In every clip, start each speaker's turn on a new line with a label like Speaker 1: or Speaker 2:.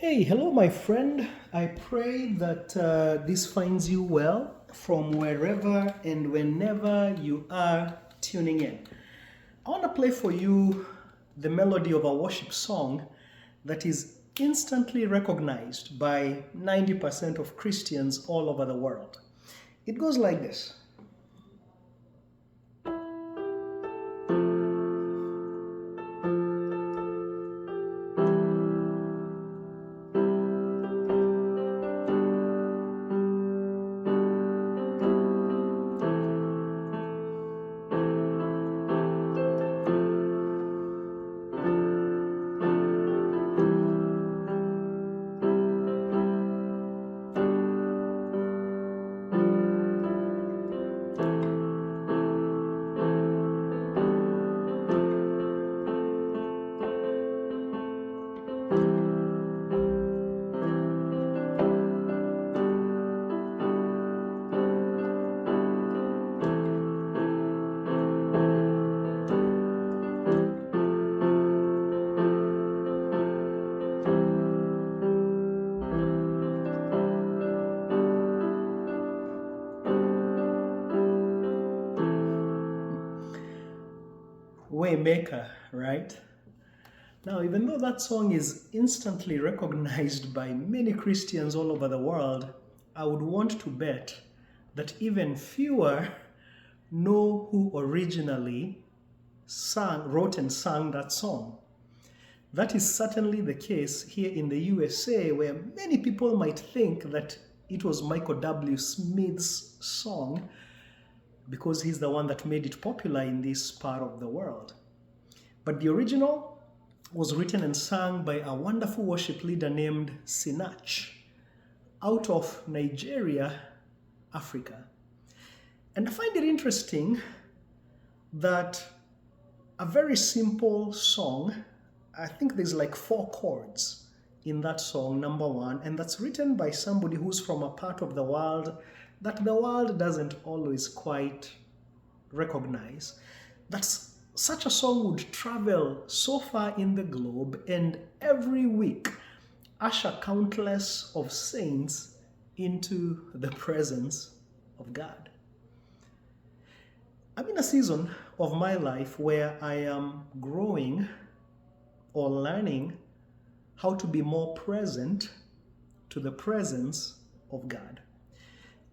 Speaker 1: Hey, hello, my friend. I pray that this finds you well from wherever and whenever you are tuning in. I want to play for you the melody of a worship song that is instantly recognized by 90% of Christians all over the world. It goes like this. Waymaker, right? Now, even though that song is instantly recognized by many Christians all over the world, I would want to bet that even fewer know who originally wrote and sang that song. That is certainly the case here in the USA, where many people might think that it was Michael W. Smith's song because he's the one that made it popular in this part of the world. But the original was written and sung by a wonderful worship leader named Sinach out of Nigeria, Africa. And I find it interesting that a very simple song, I think there's like 4 chords in that song, number one, and that's written by somebody who's from a part of the world that the world doesn't always quite recognize. That's such a song would travel so far in the globe and every week usher countless of saints into the presence of God. I'm in a season of my life where I am growing or learning how to be more present to the presence of God.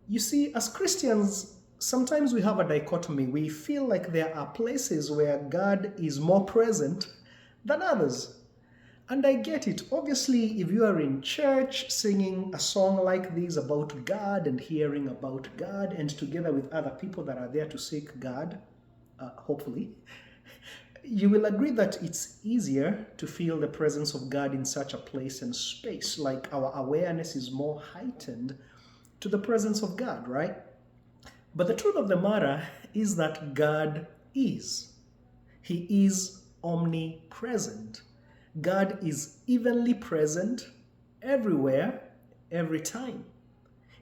Speaker 1: You see, as Christians, sometimes we have a dichotomy. We feel like there are places where God is more present than others. And I get it. Obviously, if you are in church singing a song like this about God and hearing about God, and together with other people that are there to seek God, hopefully, you will agree that it's easier to feel the presence of God in such a place and space. Like our awareness is more heightened to the presence of God, right? But the truth of the matter is that God is. He is omnipresent. God is evenly present everywhere, every time.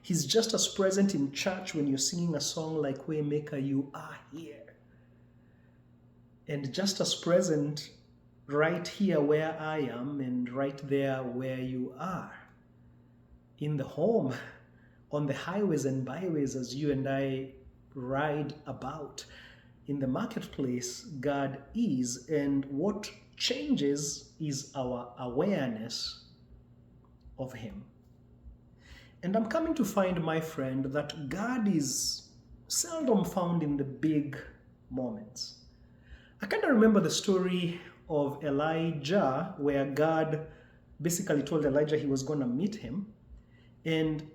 Speaker 1: He's just as present in church when you're singing a song like Waymaker, you are here. And just as present right here where I am and right there where you are. In the home, on the highways and byways as you and I ride about. In the marketplace, God is, and what changes is our awareness of Him. And I'm coming to find, my friend, that God is seldom found in the big moments. I kind of remember the story of Elijah, where God basically told Elijah he was going to meet him, and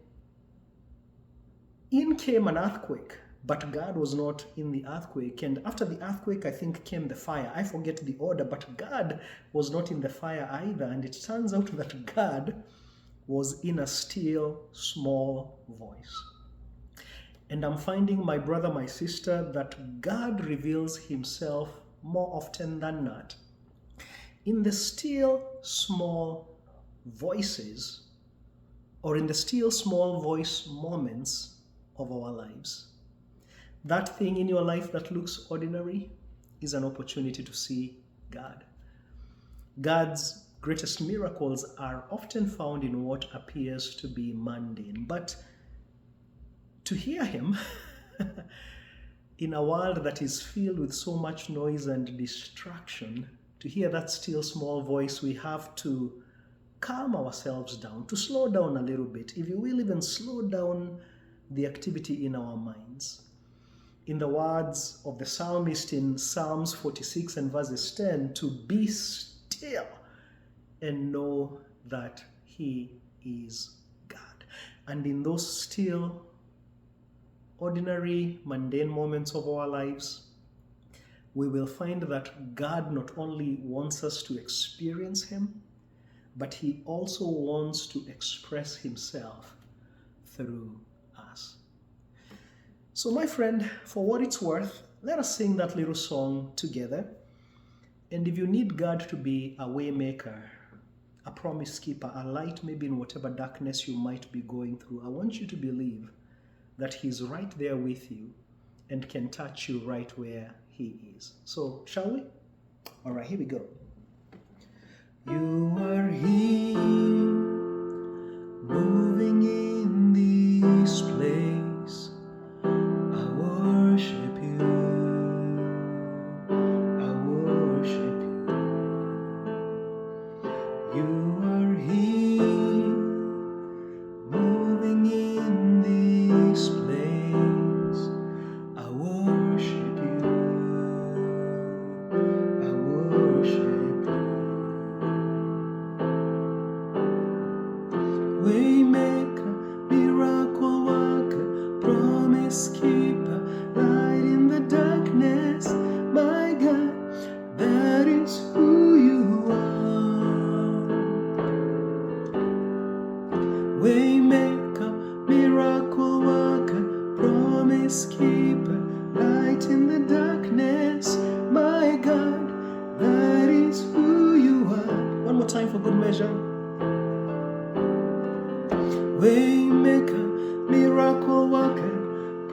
Speaker 1: in came an earthquake, but God was not in the earthquake. And after the earthquake, I think came the fire. I forget the order, but God was not in the fire either. And it turns out that God was in a still, small voice. And I'm finding, my brother, my sister, that God reveals Himself more often than not in the still, small voices, or in the still, small voice moments of our lives. That thing in your life that looks ordinary is an opportunity to see God. God's greatest miracles are often found in what appears to be mundane. But to hear him in a world that is filled with so much noise and distraction, to hear that still small voice, we have to calm ourselves down, to slow down a little bit, if you will, even slow down the activity in our minds. In the words of the psalmist in Psalms 46 and verses 10, to be still and know that he is God. And in those still, ordinary, mundane moments of our lives, we will find that God not only wants us to experience him, but he also wants to express himself through us. So my friend, for what it's worth, let us sing that little song together. And if you need God to be a way maker, a promise keeper, a light maybe in whatever darkness you might be going through, I want you to believe that he's right there with you and can touch you right where he is. So, shall we? All right, here we go. You are here, moving in this place. I worship you. I worship you. You are here, moving in this place. I worship you. I worship you. Waymaker, miracle worker, promise keeper, light in the darkness. My God, that is who you are. Waymaker, miracle worker, promise keeper, light in the darkness. My God, that is who you are. One more time for good measure. Waymaker, miracle worker,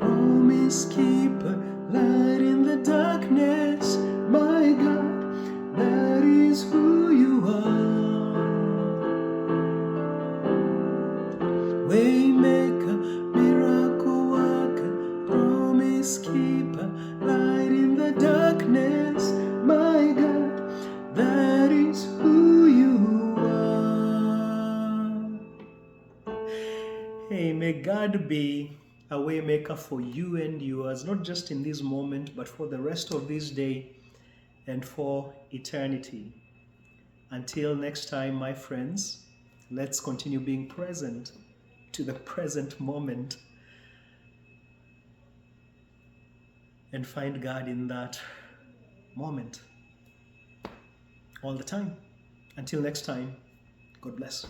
Speaker 1: promise keeper, light in the darkness. My God, that is who you are. Waymaker, miracle worker, promise keeper, light in the darkness. My God, that is who you are. Hey, may God be a way maker for you and yours, not just in this moment, but for the rest of this day and for eternity. Until next time, my friends, let's continue being present to the present moment and find God in that moment all the time. Until next time, God bless.